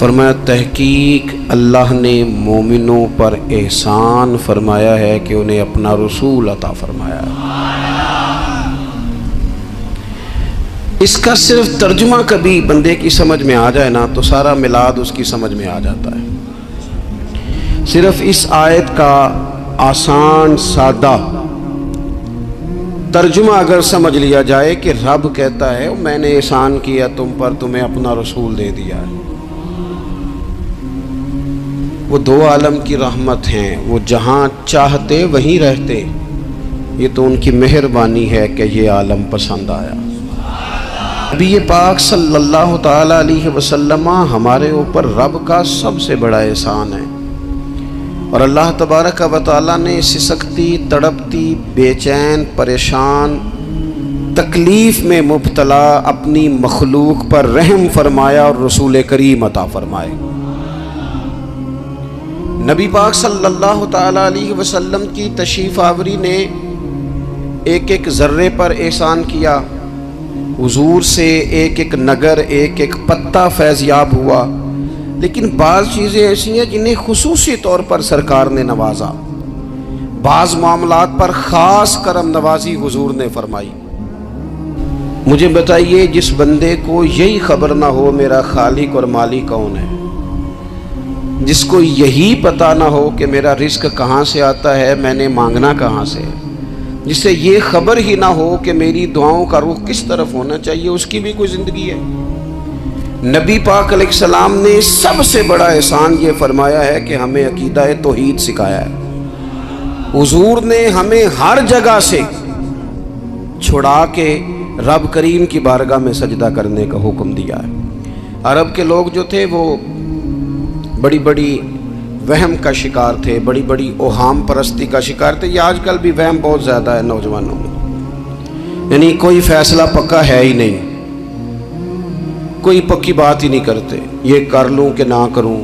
فرمایا تحقیق اللہ نے مومنوں پر احسان فرمایا ہے کہ انہیں اپنا رسول عطا فرمایا۔ اس کا صرف ترجمہ کبھی بندے کی سمجھ میں آ جائے نا تو سارا میلاد اس کی سمجھ میں آ جاتا ہے۔ صرف اس آیت کا آسان سادہ ترجمہ اگر سمجھ لیا جائے کہ رب کہتا ہے میں نے احسان کیا تم پر، تمہیں اپنا رسول دے دیا ہے۔ وہ دو عالم کی رحمت ہیں، وہ جہاں چاہتے وہیں رہتے، یہ تو ان کی مہربانی ہے کہ یہ عالم پسند آیا۔ نبی پاک صلی اللہ تعالی علیہ وسلم ہمارے اوپر رب کا سب سے بڑا احسان ہے، اور اللہ تبارک و تعالیٰ نے سسکتی، تڑپتی، بے چین، پریشان، تکلیف میں مبتلا اپنی مخلوق پر رحم فرمایا اور رسول کریم عطا فرمائے۔ نبی پاک صلی اللہ تعالی علیہ وسلم کی تشریف آوری نے ایک ایک ذرے پر احسان کیا، حضور سے ایک ایک نگر، ایک ایک پتا فیضیاب ہوا، لیکن بعض چیزیں ایسی ہیں جنہیں خصوصی طور پر سرکار نے نوازا، بعض معاملات پر خاص کرم نوازی حضور نے فرمائی۔ مجھے بتائیے جس بندے کو یہی خبر نہ ہو میرا خالق اور مالک کون ہے، جس کو یہی پتہ نہ ہو کہ میرا رزق کہاں سے آتا ہے، میں نے مانگنا کہاں سے، جسے یہ خبر ہی نہ ہو کہ میری دعاؤں کا رخ کس طرف ہونا چاہیے، اس کی بھی کوئی زندگی ہے؟ نبی پاک علیہ السلام نے سب سے بڑا احسان یہ فرمایا ہے کہ ہمیں عقیدہ توحید سکھایا ہے۔ حضور نے ہمیں ہر جگہ سے چھڑا کے رب کریم کی بارگاہ میں سجدہ کرنے کا حکم دیا ہے۔ عرب کے لوگ جو تھے وہ بڑی بڑی وہم کا شکار تھے، بڑی بڑی اوہام پرستی کا شکار تھے۔ یہ آج کل بھی وہم بہت زیادہ ہے نوجوانوں میں، یعنی کوئی فیصلہ پکا ہے ہی نہیں، کوئی پکی بات ہی نہیں کرتے، یہ کر لوں کہ نہ کروں،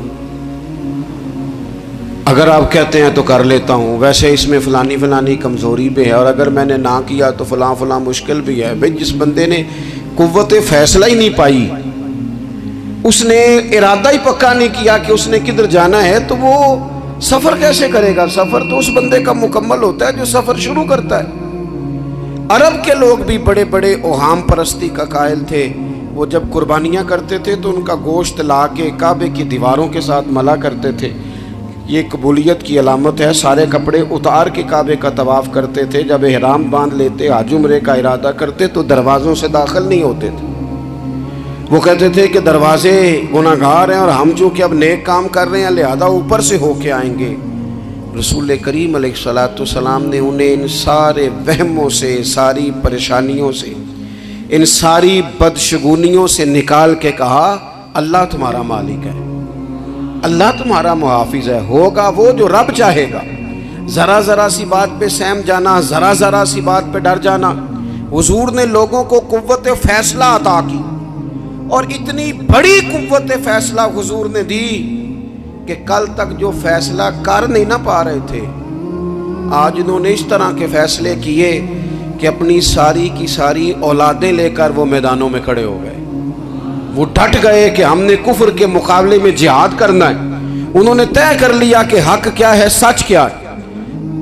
اگر آپ کہتے ہیں تو کر لیتا ہوں، ویسے اس میں فلانی فلانی کمزوری بھی ہے، اور اگر میں نے نہ کیا تو فلاں فلاں مشکل بھی ہے۔ بھئی جس بندے نے قوت فیصلہ ہی نہیں پائی، اس نے ارادہ ہی پکا نہیں کیا کہ اس نے کدھر جانا ہے، تو وہ سفر کیسے کرے گا؟ سفر تو اس بندے کا مکمل ہوتا ہے جو سفر شروع کرتا ہے۔ عرب کے لوگ بھی بڑے بڑے اوہام پرستی کا قائل تھے، وہ جب قربانیاں کرتے تھے تو ان کا گوشت لا کے کعبے کی دیواروں کے ساتھ ملا کرتے تھے، یہ قبولیت کی علامت ہے۔ سارے کپڑے اتار کے کعبے کا طواف کرتے تھے، جب احرام باندھ لیتے، حج عمرے کا ارادہ کرتے تو دروازوں سے داخل نہیں ہوتے تھے۔ وہ کہتے تھے کہ دروازے گناہگار ہیں اور ہم چونکہ اب نیک کام کر رہے ہیں لہذا اوپر سے ہو کے آئیں گے۔ رسول کریم علیہ السلام نے انہیں ان سارے وہموں سے، ساری پریشانیوں سے، ان ساری بدشگونیوں سے نکال کے کہا اللہ تمہارا مالک ہے، اللہ تمہارا محافظ ہے، ہوگا وہ جو رب چاہے گا۔ ذرا ذرا سی بات پہ سہم جانا، ذرا ذرا سی بات پہ ڈر جانا، حضور نے لوگوں کو قوت فیصلہ عطا کی، اور اتنی بڑی قوت فیصلہ حضور نے دی کہ کل تک جو فیصلہ کر نہیں نہ پا رہے تھے، آج انہوں نے اس طرح کے فیصلے کیے کہ اپنی ساری کی ساری اولادیں لے کر وہ میدانوں میں کھڑے ہو گئے۔ وہ ڈٹ گئے کہ ہم نے کفر کے مقابلے میں جہاد کرنا ہے، انہوں نے طے کر لیا کہ حق کیا ہے، سچ کیا ہے۔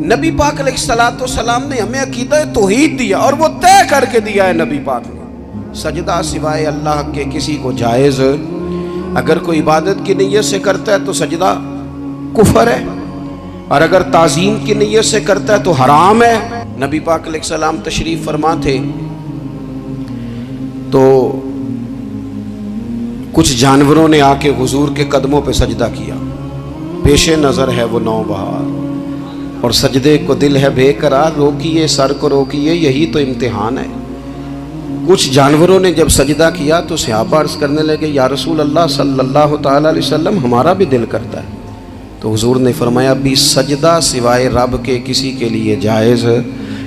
نبی پاک علیہ السلام نے ہمیں عقیدہ توحید دیا، اور وہ طے کر کے دیا ہے نبی پاک نے، سجدہ سوائے اللہ کے کسی کو جائز، اگر کوئی عبادت کی نیت سے کرتا ہے تو سجدہ کفر ہے، اور اگر تعظیم کی نیت سے کرتا ہے تو حرام ہے۔ نبی پاک علیہ السلام تشریف فرما تھے تو کچھ جانوروں نے آ کے حضور کے قدموں پہ سجدہ کیا، پیش نظر ہے وہ نوبہار، اور سجدے کو دل ہے بے قرار، روکیے سر کو روکیے، یہی تو امتحان ہے۔ کچھ جانوروں نے جب سجدہ کیا تو صحابہ عرض کرنے لگے یا رسول اللہ صلی اللہ تعالی علیہ وسلم ہمارا بھی دل کرتا ہے، تو حضور نے فرمایا بھی سجدہ سوائے رب کے کسی کے لیے جائز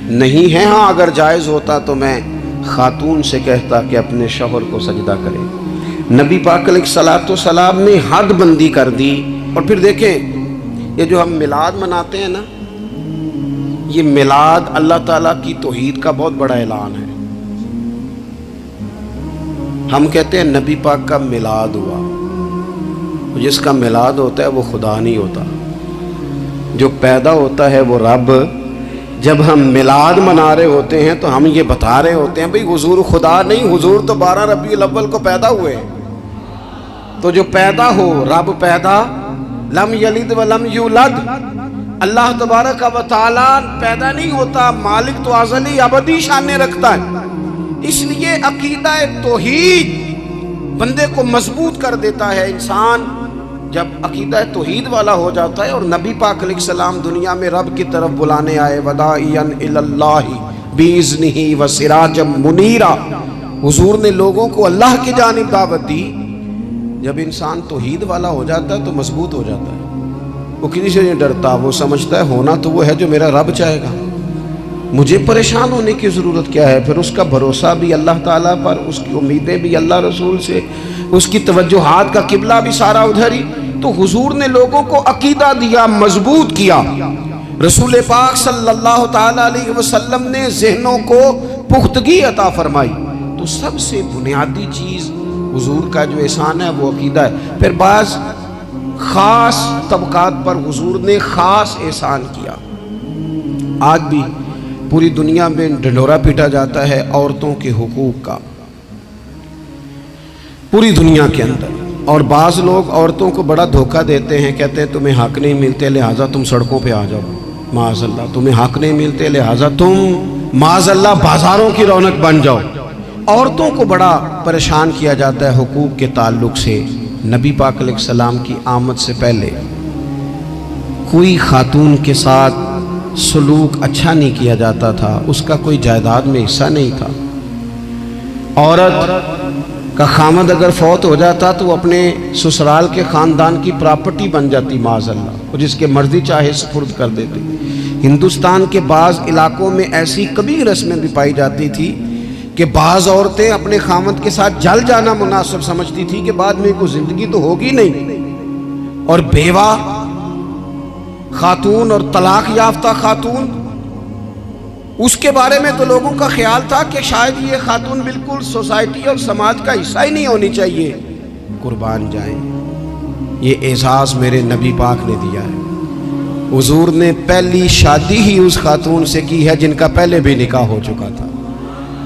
نہیں ہے، ہاں اگر جائز ہوتا تو میں خاتون سے کہتا کہ اپنے شوہر کو سجدہ کرے۔ نبی پاک علیہ السلام نے حد بندی کر دی۔ اور پھر دیکھیں یہ جو ہم میلاد مناتے ہیں نا، یہ میلاد اللہ تعالیٰ کی توحید کا بہت بڑا اعلان ہے۔ ہم کہتے ہیں نبی پاک کا میلاد ہوا، جس کا میلاد ہوتا ہے وہ خدا نہیں ہوتا، جو پیدا ہوتا ہے وہ رب۔ جب ہم میلاد منا رہے ہوتے ہیں تو ہم یہ بتا رہے ہوتے ہیں بھئی حضور خدا نہیں، حضور تو 12 ربیع الاول کو پیدا ہوئے۔ تو جو پیدا ہو، رب پیدا، لم یلد ولم یولد، اللہ تبارک و تعالی پیدا نہیں ہوتا، مالک تو ازلی ابدی شانیں رکھتا ہے۔ اس لیے عقیدہ توحید بندے کو مضبوط کر دیتا ہے۔ انسان جب عقیدہ توحید والا ہو جاتا ہے، اور نبی پاک علیہ السلام دنیا میں رب کی طرف بلانے آئے، وداعیا الی اللہ باذنہ وسراجا منیرا، حضور نے لوگوں کو اللہ کی جانب دعوت دی۔ جب انسان توحید والا ہو جاتا ہے تو مضبوط ہو جاتا ہے، وہ کسی سے نہیں ڈرتا، وہ سمجھتا ہے ہونا تو وہ ہے جو میرا رب چاہے گا، مجھے پریشان ہونے کی ضرورت کیا ہے۔ پھر اس کا بھروسہ بھی اللہ تعالیٰ پر، اس کی امیدیں بھی اللہ رسول سے، اس کی توجہات کا قبلہ بھی سارا ادھر ہی۔ تو حضور نے لوگوں کو عقیدہ دیا، مضبوط کیا۔ رسول پاک صلی اللہ تعالیٰ علیہ وسلم نے ذہنوں کو پختگی عطا فرمائی۔ تو سب سے بنیادی چیز حضور کا جو احسان ہے وہ عقیدہ ہے۔ پھر بعض خاص طبقات پر حضور نے خاص احسان کیا۔ آج بھی پوری دنیا میں ڈنڈورا پیٹا جاتا ہے عورتوں کے حقوق کا، پوری دنیا کے اندر، اور بعض لوگ عورتوں کو بڑا دھوکہ دیتے ہیں، کہتے ہیں تمہیں حق نہیں ملتے لہٰذا تم سڑکوں پہ آ جاؤ، معاذ اللہ، تمہیں حق نہیں ملتے لہٰذا تم معاذ اللہ بازاروں کی رونق بن جاؤ۔ عورتوں کو بڑا پریشان کیا جاتا ہے حقوق کے تعلق سے۔ نبی پاک علیہ السلام کی آمد سے پہلے کوئی خاتون کے ساتھ سلوک اچھا نہیں کیا جاتا تھا، اس کا کوئی جائیداد میں حصہ نہیں تھا۔ عورت کا خامد اگر فوت ہو جاتا تو وہ اپنے سسرال کے خاندان کی پراپرٹی بن جاتی، معاذ اللہ، اور جس کے مرضی چاہے سپرد کر دیتی۔ ہندوستان کے بعض علاقوں میں ایسی کبھی رسمیں بھی پائی جاتی تھی کہ بعض عورتیں اپنے خامد کے ساتھ جل جانا مناسب سمجھتی تھی کہ بعد میں کوئی زندگی تو ہوگی نہیں، اور بیوہ خاتون اور طلاق یافتہ خاتون، اس کے بارے میں تو لوگوں کا خیال تھا کہ شاید یہ خاتون بالکل سوسائٹی اور سماج کا حصہ ہی نہیں ہونی چاہیے۔ قربان جائیں، یہ اعزاز میرے نبی پاک نے دیا ہے۔ حضور نے پہلی شادی ہی اس خاتون سے کی ہے جن کا پہلے بھی نکاح ہو چکا تھا،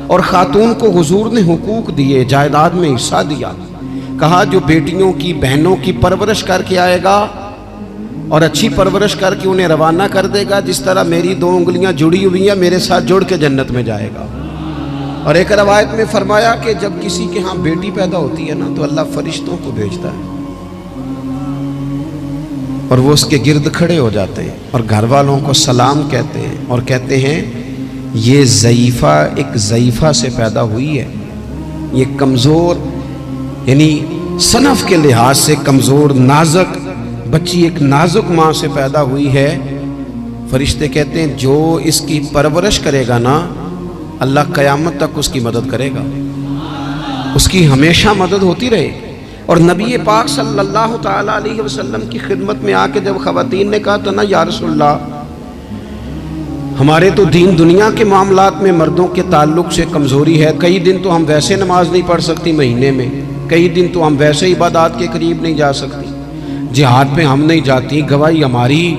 اور خاتون کو حضور نے حقوق دیے، جائیداد میں حصہ دیا۔ کہا جو بیٹیوں کی بہنوں کی پرورش کر کے آئے گا اور اچھی پرورش کر کے انہیں روانہ کر دے گا، جس طرح میری 2 انگلیاں جڑی ہوئی ہیں میرے ساتھ جڑ کے جنت میں جائے گا۔ اور ایک روایت میں فرمایا کہ جب کسی کے ہاں بیٹی پیدا ہوتی ہے نا تو اللہ فرشتوں کو بھیجتا ہے، اور وہ اس کے گرد کھڑے ہو جاتے ہیں اور گھر والوں کو سلام کہتے ہیں، اور کہتے ہیں یہ ضعیفہ ایک ضعیفہ سے پیدا ہوئی ہے، یہ کمزور، یعنی صنف کے لحاظ سے کمزور نازک بچی ایک نازک ماں سے پیدا ہوئی ہے۔ فرشتے کہتے ہیں جو اس کی پرورش کرے گا نا، اللہ قیامت تک اس کی مدد کرے گا، اس کی ہمیشہ مدد ہوتی رہے گی۔ اور نبی پاک صلی اللہ تعالیٰ علیہ وسلم کی خدمت میں آ کے جب خواتین نے کہا تو نا یا رسول اللہ، ہمارے تو دین دنیا کے معاملات میں مردوں کے تعلق سے کمزوری ہے، کئی دن تو ہم ویسے نماز نہیں پڑھ سکتی مہینے میں، کئی دن تو ہم ویسے عبادات کے قریب نہیں جا سکتی، جہاد پہ ہم نہیں جاتی، گواہی ہماری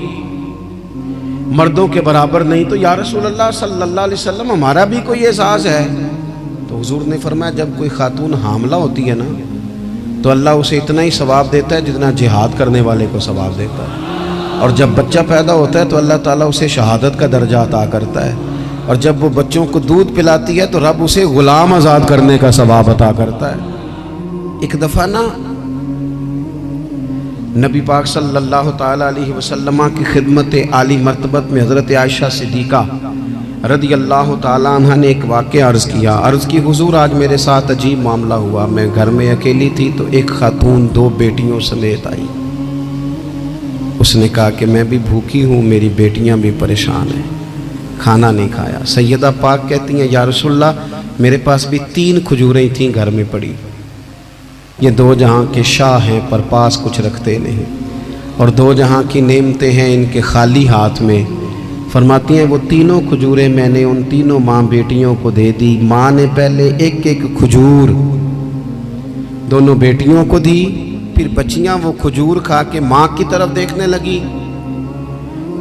مردوں کے برابر نہیں، تو یا رسول اللہ صلی اللہ علیہ وسلم ہمارا بھی کوئی اعزاز ہے؟ تو حضور نے فرمایا جب کوئی خاتون حاملہ ہوتی ہے نا تو اللہ اسے اتنا ہی ثواب دیتا ہے جتنا جہاد کرنے والے کو ثواب دیتا ہے، اور جب بچہ پیدا ہوتا ہے تو اللہ تعالیٰ اسے شہادت کا درجہ عطا کرتا ہے، اور جب وہ بچوں کو دودھ پلاتی ہے تو رب اسے غلام آزاد کرنے کا ثواب عطا کرتا ہے۔ ایک دفعہ نا نبی پاک صلی اللہ تعالیٰ علیہ وسلم کی خدمت عالی مرتبت میں حضرت عائشہ صدیقہ رضی اللہ تعالیٰ عنہ نے ایک واقعہ عرض کیا۔ عرض کی حضور آج میرے ساتھ عجیب معاملہ ہوا، میں گھر میں اکیلی تھی تو ایک خاتون 2 بیٹیوں سمیت آئی، اس نے کہا کہ میں بھی بھوکی ہوں، میری بیٹیاں بھی پریشان ہیں، کھانا نہیں کھایا۔ سیدہ پاک کہتی ہیں یا رسول اللہ میرے پاس بھی 3 کھجوریں تھیں گھر میں پڑی، یہ 2 جہاں کے شاہ ہیں پر پاس کچھ رکھتے نہیں، اور 2 جہاں کی نعمتیں ہیں ان کے خالی ہاتھ میں۔ فرماتی ہیں وہ 3 کھجوریں میں نے ان 3 ماں بیٹیوں کو دے دی، ماں نے پہلے ایک کھجور دونوں بیٹیوں کو دی، پھر بچیاں وہ کھجور کھا کے ماں کی طرف دیکھنے لگی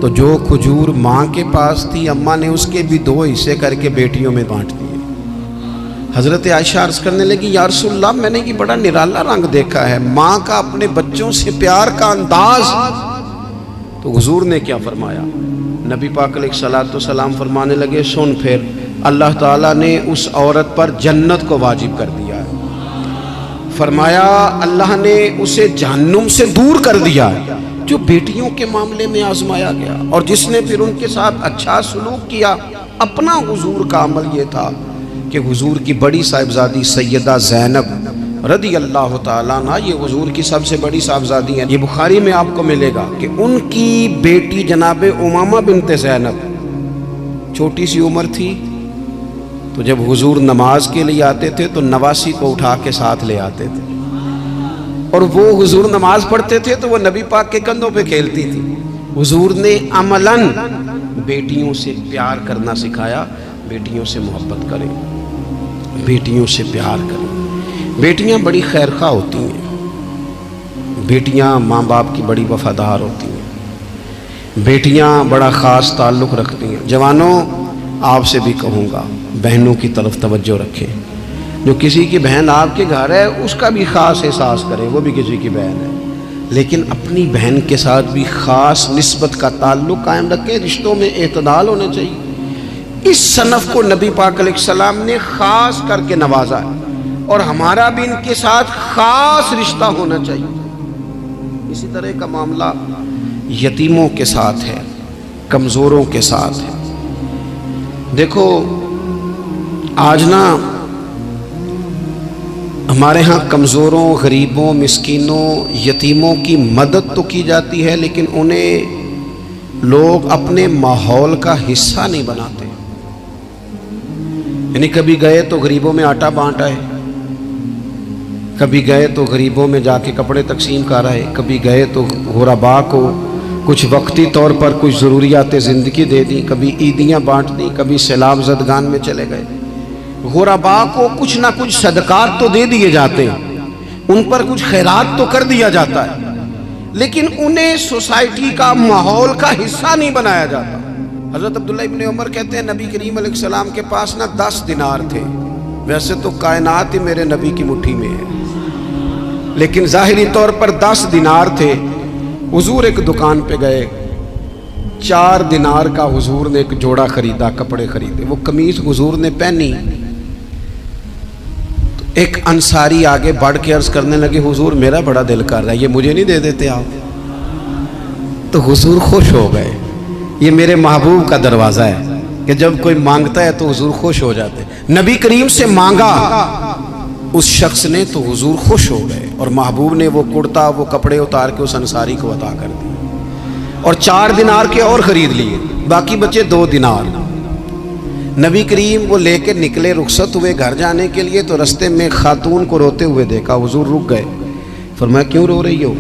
تو جو کھجور ماں کے پاس تھی اماں نے اس کے بھی 2 حصے کر کے بیٹیوں میں بانٹ دیے۔ حضرت عائشہ عرض کرنے لگی یا رسول اللہ میں نے یہ بڑا نرالا رنگ دیکھا ہے، ماں کا اپنے بچوں سے پیار کا انداز۔ تو حضور نے کیا فرمایا؟ نبی پاک علیہ الصلوۃ والسلام فرمانے لگے سن پھر اللہ تعالیٰ نے اس عورت پر جنت کو واجب کر دیا ہے، فرمایا اللہ نے اسے جہنم سے دور کر دیا ہے جو بیٹیوں کے معاملے میں آزمایا گیا، اور جس نے پھر ان کے ساتھ اچھا سلوک کیا۔ اپنا حضور کا عمل یہ تھا کہ حضور کی بڑی صاحبزادی سیدہ زینب رضی اللہ تعالیٰ عنہ، یہ حضور کی سب سے بڑی صاحبزادی ہیں، یہ بخاری میں آپ کو ملے گا کہ ان کی بیٹی جناب امامہ بنت زینب چھوٹی سی عمر تھی، تو جب حضور نماز کے لیے آتے تھے تو نواسی کو اٹھا کے ساتھ لے آتے تھے، اور وہ حضور نماز پڑھتے تھے تو وہ نبی پاک کے کندھوں پہ کھیلتی تھی۔ حضور نے عملاً بیٹیوں سے پیار کرنا سکھایا، بیٹیوں سے محبت کریں، بیٹیوں سے پیار کریں۔ بیٹیاں بڑی خیرخواہ ہوتی ہیں، بیٹیاں ماں باپ کی بڑی وفادار ہوتی ہیں، بیٹیاں بڑا خاص تعلق رکھتی ہیں۔ جوانوں آپ سے بھی کہوں گا بہنوں کی طرف توجہ رکھیں، جو کسی کی بہن آپ کے گھر ہے اس کا بھی خاص احساس کریں، وہ بھی کسی کی بہن ہے، لیکن اپنی بہن کے ساتھ بھی خاص نسبت کا تعلق قائم رکھیں، رشتوں میں اعتدال ہونا چاہیے۔ اس صنف کو نبی پاک علیہ السلام نے خاص کر کے نوازا ہے، اور ہمارا بھی ان کے ساتھ خاص رشتہ ہونا چاہیے۔ اسی طرح کا معاملہ یتیموں کے ساتھ ہے، کمزوروں کے ساتھ ہے۔ دیکھو آج نا ہمارے ہاں کمزوروں، غریبوں، مسکینوں، یتیموں کی مدد تو کی جاتی ہے، لیکن انہیں لوگ اپنے ماحول کا حصہ نہیں بناتے۔ یعنی کبھی گئے تو غریبوں میں آٹا بانٹ آئے، کبھی گئے تو غریبوں میں جا کے کپڑے تقسیم کر آئے، کبھی گئے تو غرباء کو کچھ وقتی طور پر کچھ ضروریات زندگی دے دیں، کبھی عیدیاں بانٹ دیں، کبھی سیلاب زدگان میں چلے گئے۔ غرباء کو کچھ نہ کچھ صدقات تو دے دیے جاتے ہیں، ان پر کچھ خیرات تو کر دیا جاتا ہے، لیکن انہیں سوسائٹی کا ماحول کا حصہ نہیں بنایا جاتا۔ حضرت عبداللہ ابن عمر کہتے ہیں نبی کریم علیہ السلام کے پاس نا 10 دینار تھے، ویسے تو کائنات ہی میرے نبی کی مٹھی میں ہے، لیکن ظاہری طور پر 10 دینار تھے۔ حضور ایک دکان پہ گئے، 4 دینار کا حضور نے ایک جوڑا خریدا، کپڑے خریدے، وہ قمیض حضور نے پہنی تو ایک انصاری آگے بڑھ کے عرض کرنے لگے حضور میرا بڑا دل کر رہا ہے، یہ مجھے نہیں دے دیتے آپ؟ تو حضور خوش ہو گئے۔ یہ میرے محبوب کا دروازہ ہے کہ جب کوئی مانگتا ہے تو حضور خوش ہو جاتے ہیں۔ نبی کریم سے مانگا اس شخص نے تو حضور خوش ہو گئے، اور محبوب نے وہ کرتا، وہ کپڑے اتار کے اس انصاری کو عطا کر دی، اور 4 دینار کے اور خرید لیے، باقی بچے 2 دینار۔ نبی کریم وہ لے کے نکلے، رخصت ہوئے گھر جانے کے لیے، تو رستے میں خاتون کو روتے ہوئے دیکھا، حضور رک گئے، فرمایا کیوں رو رہی ہو؟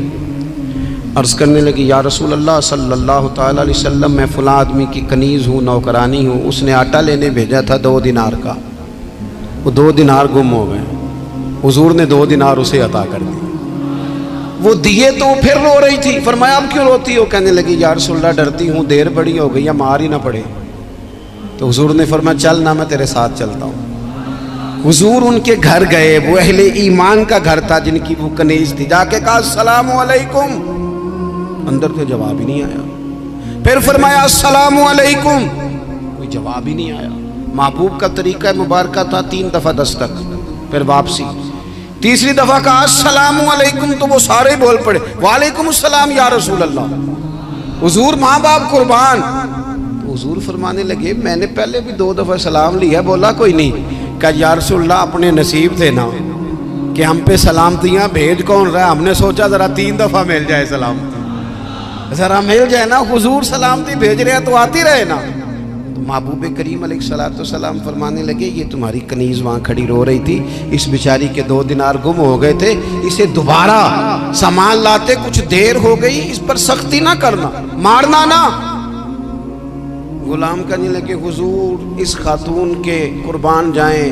عرض کرنے لگی یا رسول اللہ صلی اللہ تعالیٰ علیہ وسلم میں فلاں آدمی کی کنیز ہوں، نوکرانی ہوں، اس نے آٹا لینے بھیجا تھا 2 دینار کا، وہ 2 دینار گم ہو گئے، حضور نے 2 دینار اسے عطا کر دی، وہ دیے تو پھر رو رہی تھی۔ فرمایا اب کیوں روتی ہو؟ کہنے لگی یا رسول اللہ ڈرتی ہوں دیر بڑی ہو گئی یا مار ہی نہ پڑے۔ تو حضور نے فرمایا چل نہ میں تیرے ساتھ چلتا ہوں۔ حضور ان کے گھر گئے، وہ اہل ایمان کا گھر تھا جن کی وہ کنیز تھی، جا کے کہا السلام علیکم، اندر سے جواب ہی نہیں آیا۔ پھر فرمایا السلام علیکم، کوئی جواب ہی نہیں آیا۔ محبوب کا طریقہ مبارکہ تھا 3 دفعہ دستک، پھر واپسی، تیسری دفعہ کہا السلام علیکم تو وہ سارے بول پڑے وعلیکم السلام یا رسول اللہ، حضور ماں باپ قربان۔ تو حضور فرمانے لگے میں نے پہلے بھی 2 دفعہ سلام لیا، بولا کوئی نہیں، کہا یا رسول اللہ اپنے نصیب تھے نا کہ ہم پہ سلامتیاں بھیج کون رہا، ہم نے سوچا ذرا 3 دفعہ مل جائے سلامتی، ذرا مل جائے نا، حضور سلامتی بھیج رہے ہیں تو آتی رہے نا۔ تو محبوب کریم علیہ الصلوۃ والسلام فرمانے لگے یہ تمہاری کنیز وہاں کھڑی رو رہی تھی، اس بیچاری کے 2 دینار گم ہو گئے تھے، اسے دوبارہ سامان لاتے کچھ دیر ہو گئی، اس پر سختی نہ کرنا، مارنا نہ۔ غلام کہنے لگے حضور اس خاتون کے قربان جائیں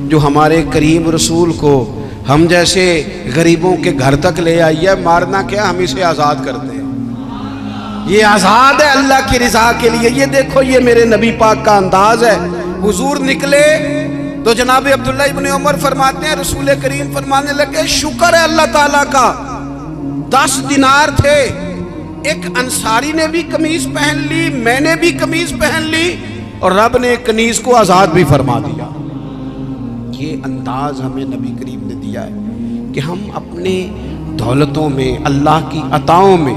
جو ہمارے کریم رسول کو ہم جیسے غریبوں کے گھر تک لے آئیے، مارنا کیا، ہم اسے آزاد کرتے ہیں، یہ آزاد ہے اللہ کی رضا کے لیے۔ یہ دیکھو یہ میرے نبی پاک کا انداز ہے۔ حضور نکلے تو جناب عبداللہ ابن عمر فرماتے ہیں رسول کریم فرمانے لگے شکر ہے اللہ تعالیٰ کا، 10 دینار تھے، ایک انصاری نے بھی قمیض پہن لی، میں نے بھی قمیض پہن لی، اور رب نے ایک کنیز کو آزاد بھی فرما دیا۔ یہ انداز ہمیں نبی کریم نے دیا ہے کہ ہم اپنے دولتوں میں، اللہ کی عطاؤں میں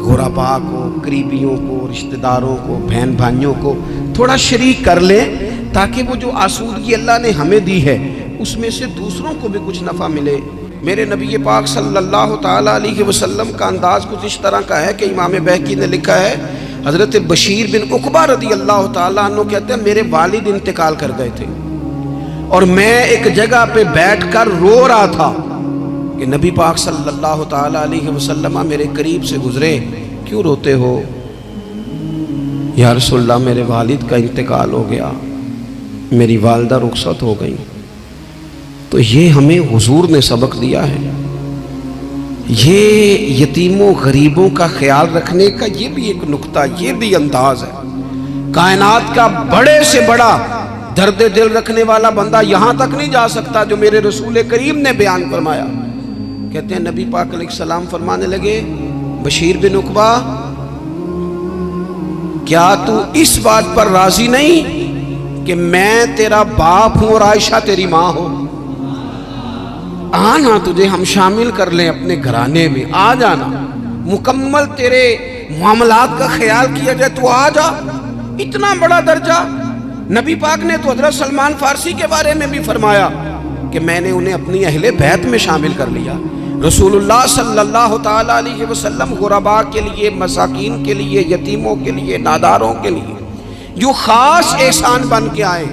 غرباء کو، قریبیوں کو، رشتہ داروں کو، بہن بھائیوں کو تھوڑا شریک کر لیں، تاکہ وہ جو آسودگی اللہ نے ہمیں دی ہے اس میں سے دوسروں کو بھی کچھ نفع ملے۔ میرے نبی پاک صلی اللہ تعالیٰ علیہ وسلم کا انداز کچھ اس طرح کا ہے کہ امام بہقی نے لکھا ہے، حضرت بشیر بن عقبہ رضی اللہ تعالیٰ عنہ کہتے ہیں میرے والد انتقال کر گئے تھے، اور میں ایک جگہ پہ بیٹھ کر رو رہا تھا کہ نبی پاک صلی اللہ تعالیٰ علیہ وسلم میرے قریب سے گزرے، کیوں روتے ہو؟ یا رسول اللہ میرے والد کا انتقال ہو گیا، میری والدہ رخصت ہو گئی۔ تو یہ ہمیں حضور نے سبق دیا ہے، یہ یتیموں غریبوں کا خیال رکھنے کا یہ بھی ایک نقطہ، یہ بھی انداز ہے۔ کائنات کا بڑے سے بڑا درد دل رکھنے والا بندہ یہاں تک نہیں جا سکتا جو میرے رسول کریم نے بیان فرمایا۔ کہتے ہیں نبی پاک علیہ السلام فرمانے لگے بشیر بن عقبہ کیا تو اس بات پر راضی نہیں کہ میں تیرا باپ ہوں اور عائشہ تیری ماں ہو؟ آنا تجھے ہم شامل کر لیں اپنے گھرانے میں، آ جانا، مکمل تیرے معاملات کا خیال کیا جائے، تو آ جا۔ اتنا بڑا درجہ نبی پاک نے تو حضرت سلمان فارسی کے بارے میں بھی فرمایا کہ میں نے انہیں اپنی اہل بیت میں شامل کر لیا۔ رسول اللہ صلی اللہ تعالیٰ علیہ وسلم غرباء کے لیے، مساکین کے لیے، یتیموں کے لیے، ناداروں کے لیے جو خاص احسان بن کے آئے،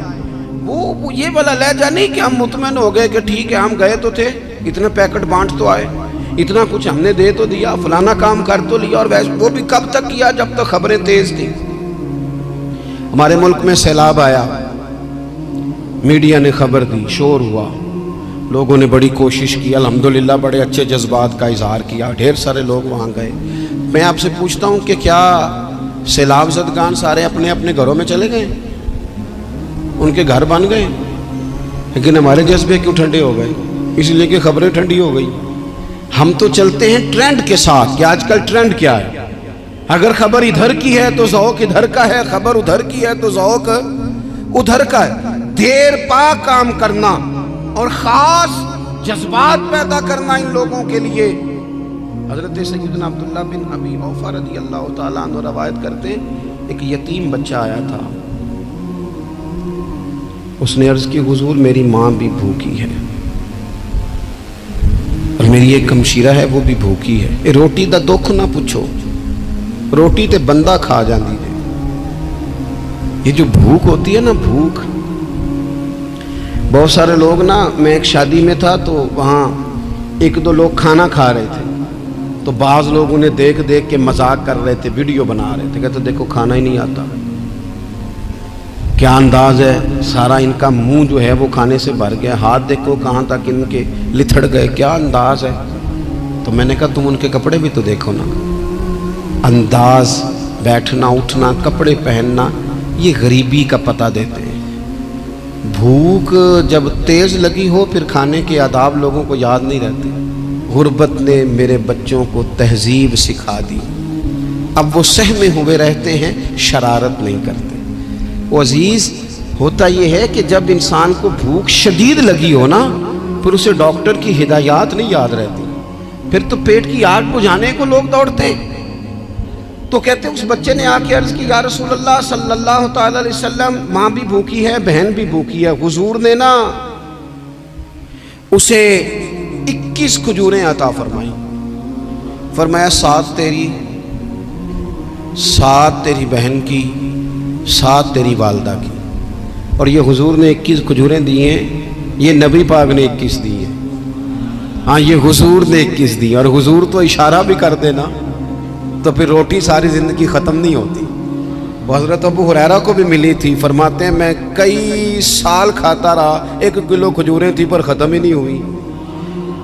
وہ یہ والا لہجہ نہیں کہ ہم مطمئن ہو گئے کہ ٹھیک ہے ہم گئے تو تھے، اتنے پیکٹ بانٹ تو آئے، اتنا کچھ ہم نے دے تو دیا، فلانا کام کر تو لیا، اور ویسے وہ بھی کب تک کیا جب تک خبریں تیز تھیں۔ ہمارے ملک میں سیلاب آیا، میڈیا نے خبر دی، شور ہوا، لوگوں نے بڑی کوشش کی، الحمدللہ بڑے اچھے جذبات کا اظہار کیا، ڈھیر سارے لوگ وہاں گئے۔ میں آپ سے پوچھتا ہوں کہ کیا سیلاب زدگان سارے اپنے اپنے گھروں میں چلے گئے؟ ان کے گھر بن گئے، لیکن ہمارے جذبے کیوں ٹھنڈے ہو گئے؟ اس لیے کہ خبریں ٹھنڈی ہو گئی۔ ہم تو چلتے ہیں ٹرینڈ کے ساتھ کہ آج کل ٹرینڈ کیا ہے، اگر خبر ادھر کی ہے تو ذوق ادھر کا ہے، خبر ادھر کی ہے تو ذوق ادھر کا ہے۔ دیر پا کام کرنا اور خاص جذبات پیدا کرنا ان لوگوں کے لیے۔ حضرت سیدنا عبداللہ بن ابی اوفا رضی اللہ تعالیٰ عنہ روایت کرتے ہیں ایک یتیم بچہ آیا تھا، اس نے عرض کی حضور میری ماں بھی بھوکی ہے اور میری ایک ہمشیرہ ہے وہ بھی بھوکی ہے، روٹی دا دکھ نہ پوچھو، روٹی تے بندہ کھا جاندی ہے۔ یہ جو بھوک ہوتی ہے نا، بھوک، بہت سارے لوگ نا، میں ایک شادی میں تھا تو وہاں ایک دو لوگ کھانا کھا رہے تھے، تو بعض لوگ انہیں دیکھ دیکھ کے مذاق کر رہے تھے، ویڈیو بنا رہے تھے، کہتے دیکھو کھانا ہی نہیں آتا، کیا انداز ہے، سارا ان کا منہ جو ہے وہ کھانے سے بھر گیا، ہاتھ دیکھو کہاں تک ان کے لتھڑ گئے، کیا انداز ہے۔ تو میں نے کہا تم ان کے کپڑے بھی تو دیکھو نا، انداز، بیٹھنا اٹھنا، کپڑے پہننا، یہ غریبی کا پتہ دیتے ہیں۔ بھوک جب تیز لگی ہو پھر کھانے کے آداب لوگوں کو یاد نہیں رہتے۔ غربت نے میرے بچوں کو تہذیب سکھا دی، اب وہ سہمے ہوئے رہتے ہیں، شرارت نہیں کرتے۔ وہ عزیز ہوتا یہ ہے کہ جب انسان کو بھوک شدید لگی ہو نا، پھر اسے ڈاکٹر کی ہدایات نہیں یاد رہتی، پھر تو پیٹ کی آگ بجھانے کو لوگ دوڑتے ہیں۔ تو کہتے ہیں اس بچے نے آ کے عرض کی یا رسول اللہ صلی اللہ تعالی علیہ وسلم ماں بھی بھوکی ہے، بہن بھی بھوکی ہے۔ حضور نے نا اسے 21 کھجوریں عطا فرمائی، فرمایا 7 تیری، 7 تیری بہن کی، 7 تیری والدہ کی۔ اور یہ حضور نے 21 کھجوریں دی ہیں، یہ نبی پاک نے 21 دی ہیں، ہاں یہ حضور نے 21 دی، اور حضور تو اشارہ بھی کر دینا تو پھر روٹی ساری زندگی ختم نہیں ہوتی۔ وہ حضرت ابو ہریرہ کو بھی ملی تھی، فرماتے ہیں میں کئی سال کھاتا رہا، 1 کلو کھجوریں تھی پر ختم ہی نہیں ہوئی۔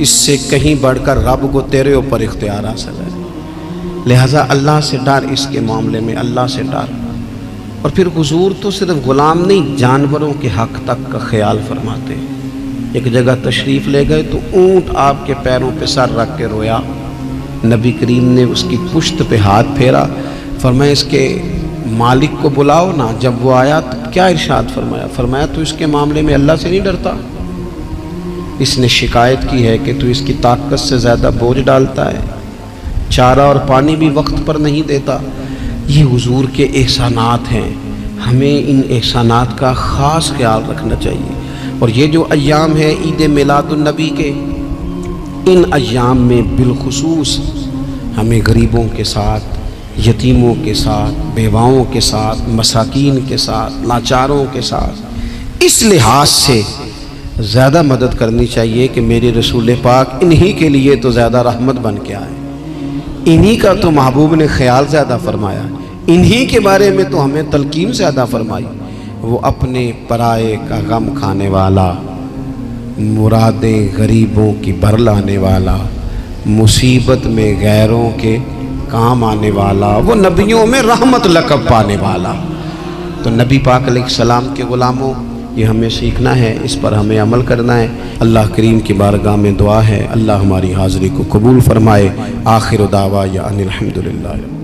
اس سے کہیں بڑھ کر رب کو تیرے اوپر اختیار حاصل ہے، لہٰذا اللہ سے ڈر، اس کے معاملے میں اللہ سے ڈر۔ اور پھر حضور تو صرف غلام نہیں، جانوروں کے حق تک کا خیال فرماتے۔ ایک جگہ تشریف لے گئے تو اونٹ آپ کے پیروں پہ سر رکھ کے رویا، نبی کریم نے اس کی پشت پہ ہاتھ پھیرا، فرمایا اس کے مالک کو بلاؤ نا۔ جب وہ آیا تو کیا ارشاد فرمایا؟ فرمایا تو اس کے معاملے میں اللہ سے نہیں ڈرتا، اس نے شکایت کی ہے کہ تو اس کی طاقت سے زیادہ بوجھ ڈالتا ہے، چارہ اور پانی بھی وقت پر نہیں دیتا۔ یہ حضور کے احسانات ہیں، ہمیں ان احسانات کا خاص خیال رکھنا چاہیے۔ اور یہ جو ایام ہے عید میلاد النبی کے، ان ایام میں بالخصوص ہمیں غریبوں کے ساتھ، یتیموں کے ساتھ، بیواؤں کے ساتھ، مساکین کے ساتھ، لاچاروں کے ساتھ اس لحاظ سے زیادہ مدد کرنی چاہیے کہ میرے رسول پاک انہی کے لیے تو زیادہ رحمت بن کے آئے، انہی کا تو محبوب نے خیال زیادہ فرمایا، انہی کے بارے میں تو ہمیں تلقین زیادہ فرمائی۔ وہ اپنے پرائے کا غم کھانے والا، مرادیں غریبوں کی بھر لانے والا، مصیبت میں غیروں کے کام آنے والا، وہ نبیوں میں رحمت لقب پانے والا۔ تو نبی پاک علیہ السلام کے غلاموں، یہ ہمیں سیکھنا ہے، اس پر ہمیں عمل کرنا ہے۔ اللہ کریم کی بارگاہ میں دعا ہے اللہ ہماری حاضری کو قبول فرمائے۔ آخر دعوانا ان الحمدللہ۔